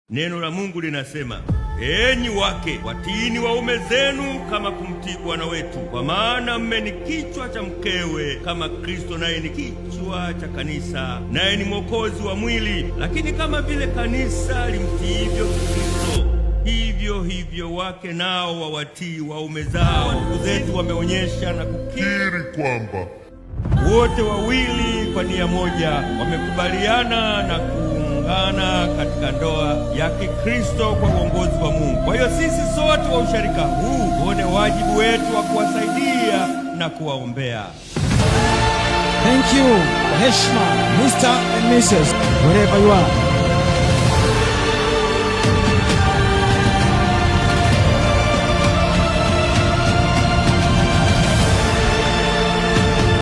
Neno la Mungu linasema, enyi wake watiini waume zenu kama kumtii Bwana wetu, kwa maana mme ni kichwa cha mkewe, kama Kristo naye ni kichwa cha kanisa, naye ni mwokozi wa mwili. Lakini kama vile kanisa limtiivyo Kristo, hivyo hivyo wake nao wawatii waume zao. Ndugu zetu wameonyesha na kukiri kwamba wote wawili kwa nia moja wamekubaliana na kuungana katika ndoa ya Kikristo kwa uongozi wa Mungu. Kwa hiyo sisi sote wa usharika huu tuone wajibu wetu wa kuwasaidia na kuwaombea. Thank you. Heshima, Mr. and Mrs. wherever you are.